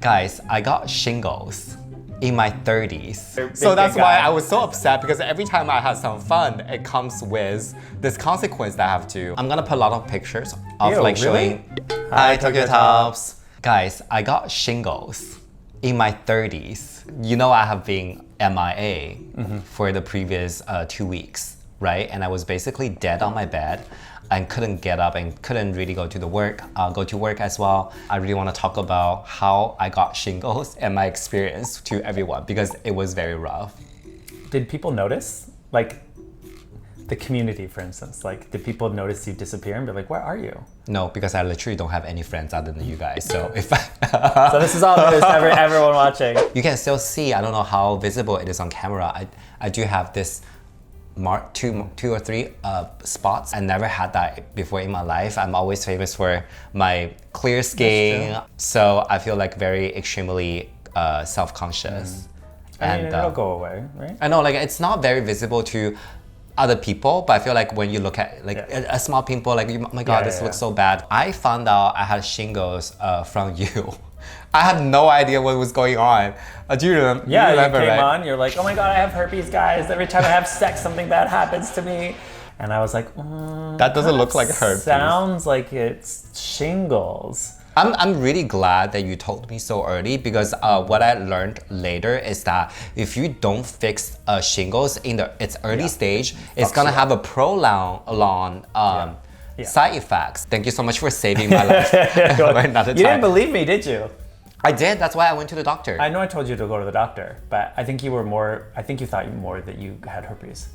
Guys, I got shingles in my 30s. So that's why I was so upset, because every time I have some fun, it comes with this consequence that I have to. I'm gonna put a lot of pictures of showing. Hi, Tokyo Tops. Guys, I got shingles in my 30s. You know, I have been MIA for the previous 2 weeks, right? And I was basically dead on my bed and couldn't get up and couldn't really go to work as well. I really want to talk about how I got shingles and my experience to everyone, because it was very rough. Did people notice? Like the community, for instance, like did people notice you disappear and be like, where are you? No, because I literally don't have any friends other than you guys. So if So this is all news to everyone watching. You can still see, I don't know how visible it is on camera. I do have this two or three spots. I never had that before in my life. I'm always famous for my clear skin, so I feel like very extremely self-conscious. I mean, it'll go away, right? I know, like it's not very visible to other people, but I feel like when you look at like a small pimple, like oh my god, this looks so bad. I found out I had shingles from you. I had no idea what was going on. Do you remember? Yeah, you remember, came right? on, you're like, oh my god, I have herpes, guys. Every time I have sex, something bad happens to me. And I was like, that doesn't look like herpes. Sounds like it's shingles. I'm really glad that you told me so early, because what I learned later is that if you don't fix shingles in its early stage, it's gonna have a prolonged side effects. Thank you so much for saving my life. You didn't believe me, did you? I did. That's why I went to the doctor. I know I told you to go to the doctor, but I think you thought more that you had herpes.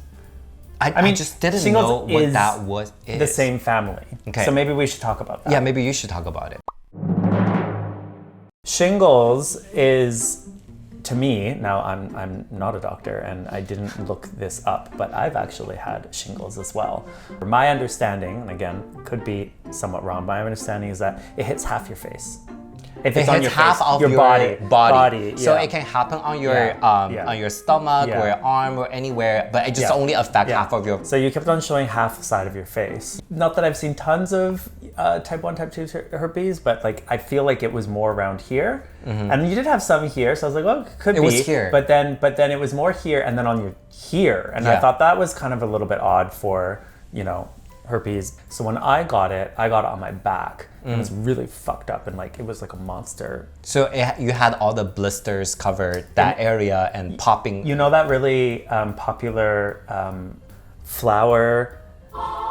I mean, just didn't know what that was. The same family. Okay. So maybe we should talk about that. Yeah, maybe you should talk about it. Shingles is, to me, now I'm not a doctor and I didn't look this up, but I've actually had shingles as well. My understanding, and again, could be somewhat wrong, my understanding is that it hits half your face. If it's on your half face, of your body. So it can happen on your stomach or your arm or anywhere, but it just only affects half of your. So you kept on showing half the side of your face. Not that I've seen tons of type 1, type 2 herpes, but like I feel like it was more around here. And you did have some here, so I was like, well, it could be. It was here. But then it was more here and then on your here. And I thought that was kind of a little bit odd for, herpes. So when I got it on my back. And it was really fucked up and like it was like a monster. So you had all the blisters covered that area and popping. You know that really popular flower,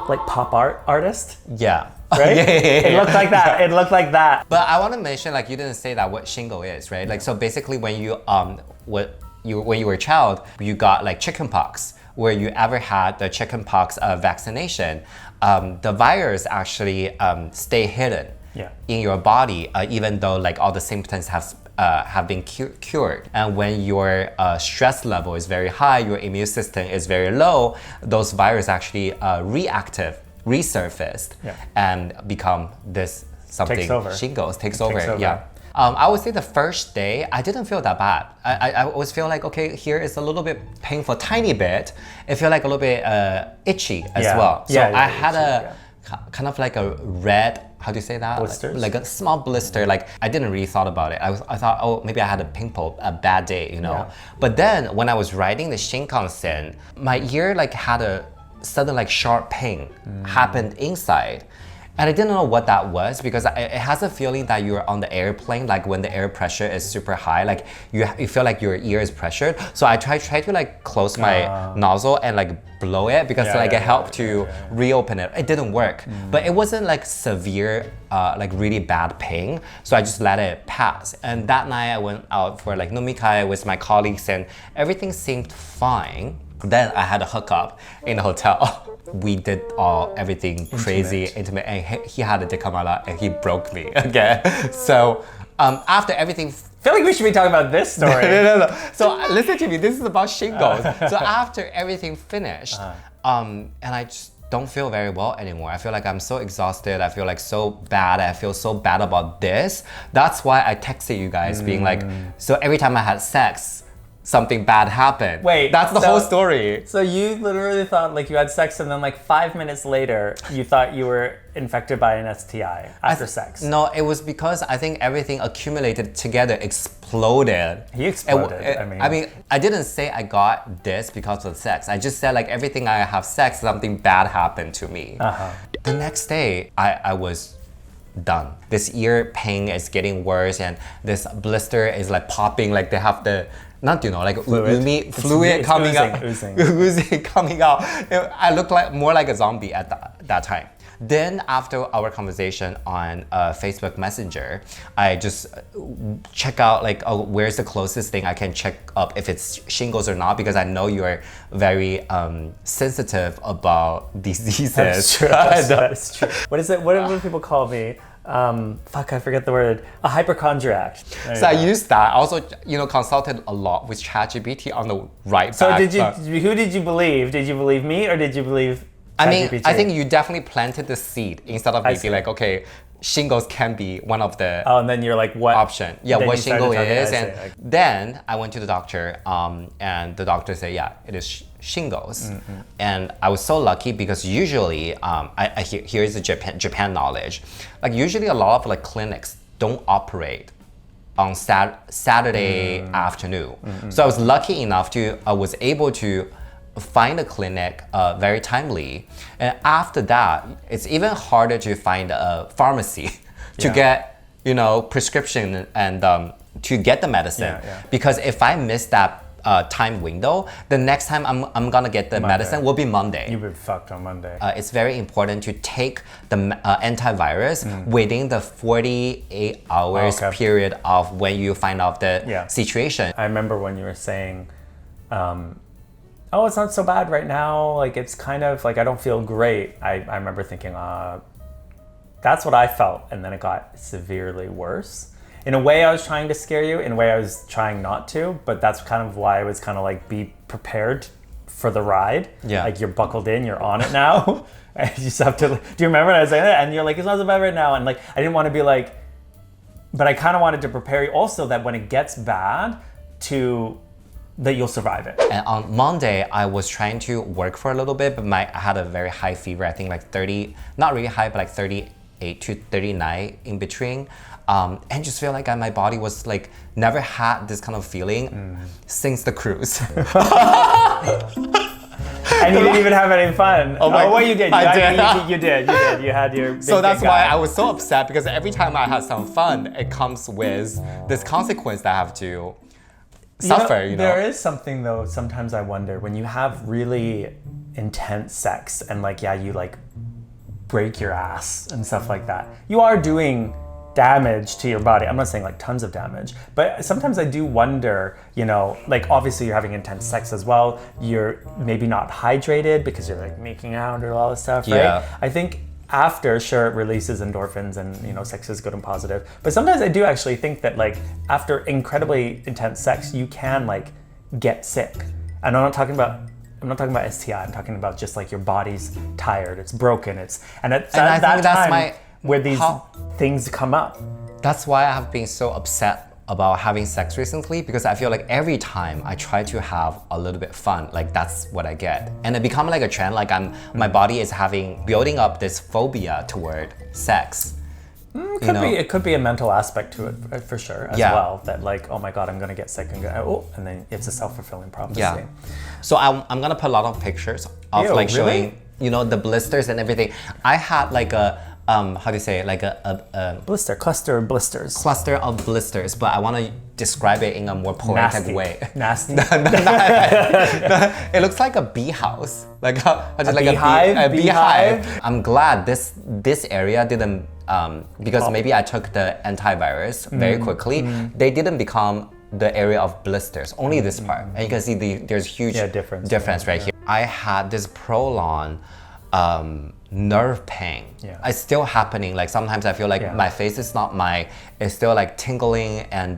like pop artist? Yeah. Right? It looked like that. It looked like that. But I want to mention, like, you didn't say that what shingle is, right? Like, so basically when you when you were a child, you got like chickenpox, where you ever had the chickenpox vaccination. The virus actually stay hidden in your body, even though like all the symptoms have been cured. And when your stress level is very high, your immune system is very low, those viruses actually resurfaced and become this something. Shingles takes over. Yeah. I would say the first day, I didn't feel that bad. I always feel like, okay, here is a little bit painful, tiny bit. It feel like a little bit itchy as well. So I had kind of like a red, how do you say that? Blisters? Like a small blister. Like I didn't really thought about it. I thought, oh, maybe I had a pimple, a bad day, But then when I was riding the Shinkansen, my ear like had a sudden like sharp pain happened inside. And I didn't know what that was, because it has a feeling that you're on the airplane, like when the air pressure is super high, like you feel like your ear is pressured. So I tried to like close my nozzle and like blow it, because it helped to reopen it. It didn't work, but it wasn't like severe, like really bad pain. So I just let it pass. And that night I went out for like nomikai with my colleagues and everything seemed fine. Then I had a hookup in the hotel. We did everything crazy, intimate, and he had a dekamala and he broke me again. So after everything, I feel like we should be talking about this story. No. So listen to me. This is about shingles. So after everything finished, and I just don't feel very well anymore. I feel like I'm so exhausted. I feel like so bad. I feel so bad about this. That's why I texted you guys, being like, so every time I had sex, something bad happened. Wait, that's the so- whole story. So you literally thought like you had sex and then like 5 minutes later you thought you were infected by an STI after sex. No, it was because I think everything accumulated together, exploded. He exploded. I mean, I didn't say I got this because of sex. I just said like everything I have sex, something bad happened to me. The next day, I was done. This ear pain is getting worse, and this blister is like popping. Like they have the like fluid coming out, oozing coming out. I looked like more like a zombie at that time. Then after our conversation on Facebook Messenger, I just check out like, oh, where's the closest thing I can check up if it's shingles or not, because I know you're very sensitive about diseases. That's true. That's true. What is it? What do people call me? I forget the word. A hypochondriac. So I used that. I also, consulted a lot with ChatGPT on the right So back. who did you believe? Did you believe me or did you believe ChatGPT? I think you definitely planted the seed instead of maybe like, okay, shingles can be one of the and then you're like, what option? Yeah, then what you started shingle talking- is, I and see, like- then I went to the doctor, and the doctor said, yeah, it is shingles, and I was so lucky because usually, here's the Japan knowledge, like usually a lot of like clinics don't operate on Saturday afternoon, so I was lucky enough I was able to find a clinic very timely, and after that it's even harder to find a pharmacy to get prescription and to get the medicine, because if I miss that time window, the next time I'm gonna get the medicine will be Monday. You've been fucked on Monday. It's very important to take the antivirus within the 48 hours period of when you find out the situation. I remember when you were saying, oh, it's not so bad right now. Like, it's kind of like, I don't feel great. I remember thinking, that's what I felt. And then it got severely worse. In a way, I was trying to scare you. In a way, I was trying not to. But that's kind of why I was kind of like, be prepared for the ride. Yeah. Like, you're buckled in, you're on it now. And you just have to, do you remember when I was saying that? And you're like, it's not so bad right now. And like, I didn't want to be like, but I kind of wanted to prepare you also that when it gets bad, that you'll survive it. And on Monday, I was trying to work for a little bit, but I had a very high fever. I think like 30, not really high, but like 38 to 39 in between. And just feel like my body was like, never had this kind of feeling since the cruise. And you didn't even have any fun. Well, you did. You did. You had your big, so that's big why guy. I was so upset, because every time I had some fun, it comes with this consequence that I have to suffer, There is something though, sometimes I wonder, when you have really intense sex and like, you like break your ass and stuff like that, you are doing damage to your body. I'm not saying like tons of damage, but sometimes I do wonder, like obviously you're having intense sex as well. You're maybe not hydrated because you're like making out or all this stuff, right? Yeah. I think after, sure, it releases endorphins and sex is good and positive. But sometimes I do actually think that like after incredibly intense sex, you can like get sick. And I'm not talking about STI. I'm talking about just like your body's tired, it's broken, and at that time where these things come up. That's why I have been so upset about having sex recently, because I feel like every time I try to have a little bit fun, like that's what I get. And it become like a trend, like my body is building up this phobia toward sex. It could be a mental aspect to it for sure as well. That like, oh my God, I'm gonna get sick and then it's a self-fulfilling prophecy. Yeah. So I'm gonna put a lot of pictures of showing, the blisters and everything. I had like a how do you say it? Like a cluster of blisters. Cluster of blisters, but I want to describe it in a more poetic way. Nasty. It looks like a bee house, like a beehive. I'm glad this area didn't because maybe I took the antivirus very quickly. They didn't become the area of blisters, only this part, and you can see there's huge difference right here. I had this prolonged nerve pain. It's still happening. Like sometimes I feel like my face is not it's still like tingling, and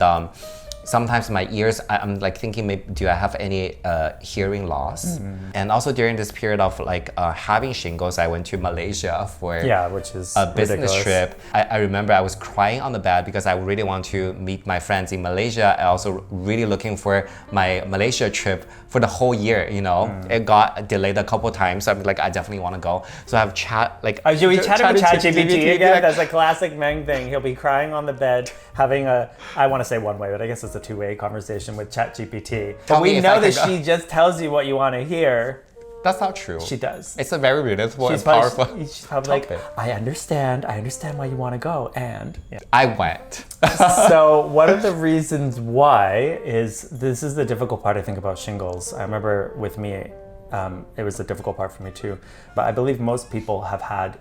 sometimes my ears, I'm like thinking, maybe do I have any hearing loss? And also during this period of like having shingles, I went to Malaysia for which is a business ridiculous. trip. I remember I was crying on the bed because I really want to meet my friends in Malaysia. I also really looking for my Malaysia trip for the whole year, you know. It got delayed a couple times, so I'm like, I definitely want to go. So I've Should we chat with ChatGPT again? like, That's a classic Meng thing. He'll be crying on the bed, having I want to say one way, but I guess it's a two-way conversation with ChatGPT. But we know that she just tells you what you want to hear. That's not true. She does. It's a very beautiful and powerful. She's probably like, I understand why you want to go, and I went. So one of the reasons why is this is the difficult part I think about shingles. I remember with me, it was a difficult part for me too. But I believe most people have had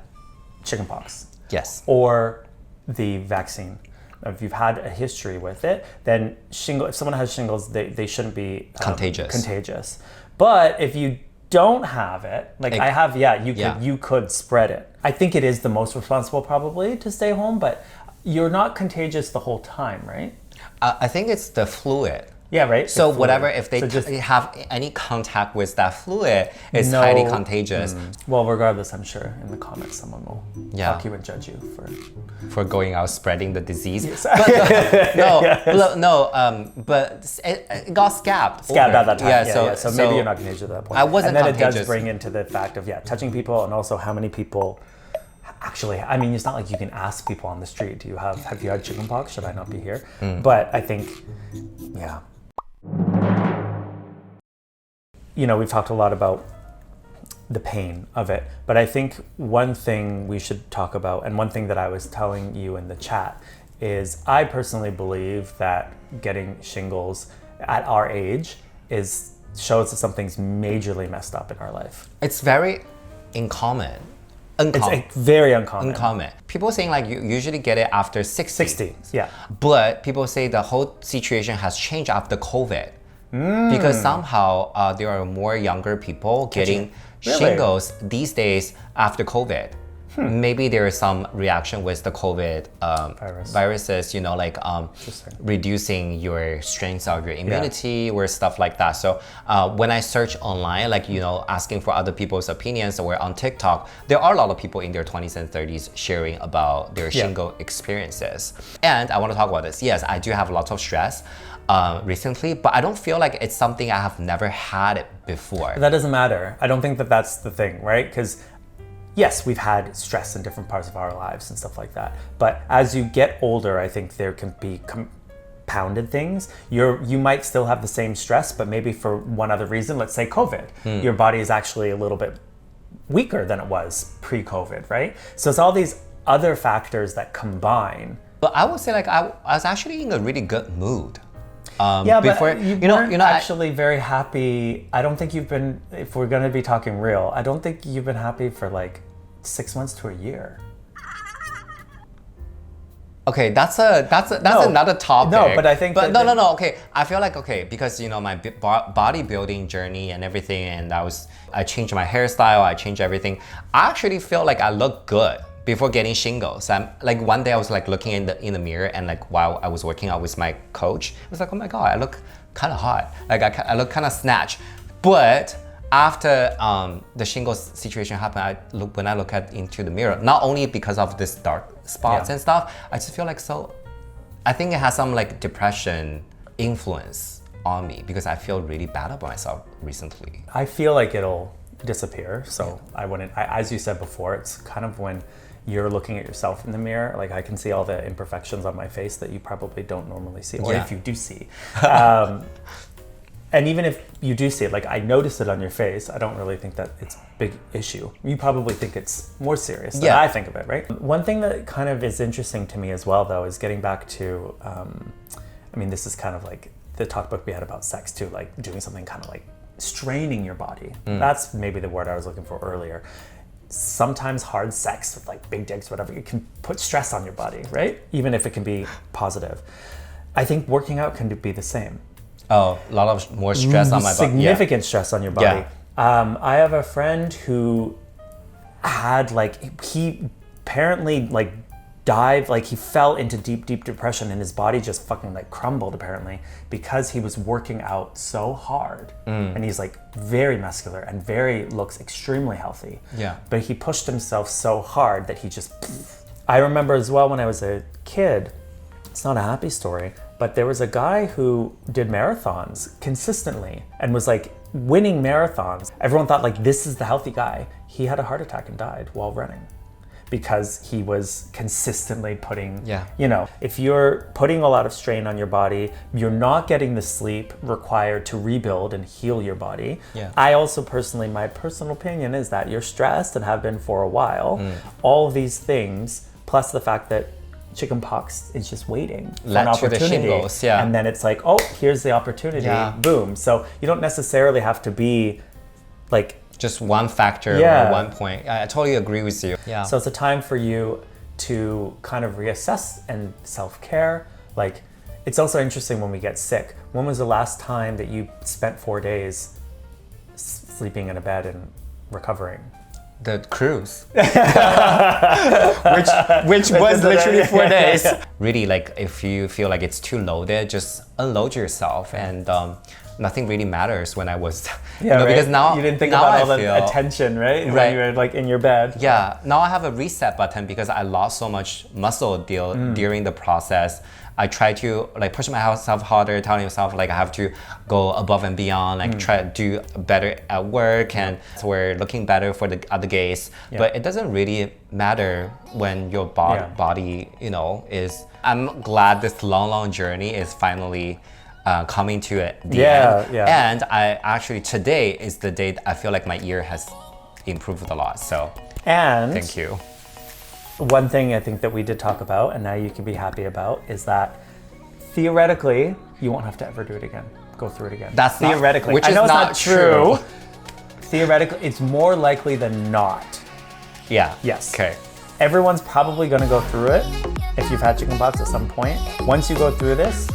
chickenpox. Yes. Or the vaccine. If you've had a history with it, then if someone has shingles, they shouldn't be contagious. But if you don't have it, like I have, you could spread it. I think it is the most responsible probably to stay home, but you're not contagious the whole time, right? I think it's the fluid. Yeah, right. So whatever, if they have any contact with that fluid, it's highly contagious. Well, regardless, I'm sure in the comments someone will talk you and judge you for going out spreading the disease. Yes. But it got scabbed. Scabbed at that time. Yeah, so maybe you're not contagious at that point. I wasn't contagious. And then contagious. It does bring into the fact of touching people, and also how many people. Actually, I mean, it's not like you can ask people on the street, have you had chickenpox? Should I not be here? But I think, we've talked a lot about the pain of it, but I think one thing we should talk about, and one thing that I was telling you in the chat, is I personally believe that getting shingles at our age shows that something's majorly messed up in our life. It's very uncommon. It's very uncommon. People saying like you usually get it after 60. 60, yeah. But people say the whole situation has changed after COVID. Because somehow there are more younger people getting shingles these days after COVID. Maybe there is some reaction with the COVID viruses, reducing your strength of your immunity or stuff like that. So when I search online, asking for other people's opinions or on TikTok, there are a lot of people in their 20s and 30s sharing about their shingle experiences. And I want to talk about this. Yes, I do have lots of stress recently, but I don't feel like it's something I have never had it before. That doesn't matter. I don't think that that's the thing, right? Because yes, we've had stress in different parts of our lives and stuff like that. But as you get older, I think there can be compounded things. You might still have the same stress, but maybe for one other reason, let's say COVID. Your body is actually a little bit weaker than it was pre-COVID, right? So it's all these other factors that combine. But I would say I was actually in a really good mood. But you weren't actually very happy. I don't think you've been, if we're going to be talking real, I don't think you've been happy for 6 months to a year. Okay, that's another topic. No, but I think no. Okay, I feel because my bodybuilding journey and everything, and I changed my hairstyle, I changed everything. I actually feel like I look good before getting shingles. I'm one day I was looking in the mirror, and while I was working out with my coach, I was like, oh my god, I look kind of hot. I look kind of snatched. But after the shingles situation happened, when I look into the mirror, not only because of this dark spots and stuff, I just feel I think it has some depression influence on me because I feel really bad about myself recently. I feel like it'll disappear. So I wouldn't, as you said before, it's kind of when you're looking at yourself in the mirror, I can see all the imperfections on my face that you probably don't normally see, or if you do see. And even if you do see it, I notice it on your face, I don't really think that it's a big issue. You probably think it's more serious than I think of it, right? One thing that kind of is interesting to me as well, though, is getting back to, this is kind of the talk book we had about sex too, doing something kind of straining your body. That's maybe the word I was looking for earlier. Sometimes hard sex with big dicks, whatever, it can put stress on your body, right? Even if it can be positive. I think working out can be the same. Oh, a lot of more stress on my body. Significant stress on your body. I have a friend who had he apparently dive, like he fell into deep, deep depression and his body just fucking like crumbled apparently because he was working out so hard. And he's like very muscular and looks extremely healthy. Yeah. But he pushed himself so hard that he just, I remember as well when I was a kid, it's not a happy story, but there was a guy who did marathons consistently and was like winning marathons. Everyone thought like, this is the healthy guy. He had a heart attack and died while running, because he was consistently putting, you know, if you're putting a lot of strain on your body, you're not getting the sleep required to rebuild and heal your body. I also personally, my personal opinion is that you're stressed and have been for a while. All of these things, plus the fact that chickenpox is just waiting for an opportunity. Shingles, and then it's like, oh, here's the opportunity, boom. So you don't necessarily have to be like, just one factor or one point. I totally agree with you. So it's a time for you to kind of reassess and self-care. Like, it's also interesting when we get sick. When was the last time that you spent 4 days sleeping in a bed and recovering? The cruise, which was literally 4 days. Really, like if you feel like it's too loaded, just unload yourself, and nothing really matters when I was, because now you didn't think now about I all the feel, attention, right? When you were like in your bed. Yeah, now I have a reset button because I lost so much muscle during the process. I try to like push myself harder, telling myself like I have to go above and beyond, like try to do better at work, and so we're looking better for the other gays. But it doesn't really matter when your body, you know, is. I'm glad this long journey is finally coming to the end. And I actually, today is the day I feel like my ear has improved a lot. So thank you. One thing I think that we did talk about, and now you can be happy about, is that theoretically, you won't have to ever do it again. Go through it again. That's theoretically. Which I know is not it's not true. Theoretically, it's more likely than not. Yeah. Yes. Okay. Everyone's probably going to go through it if you've had chickenpox at some point. Once you go through this,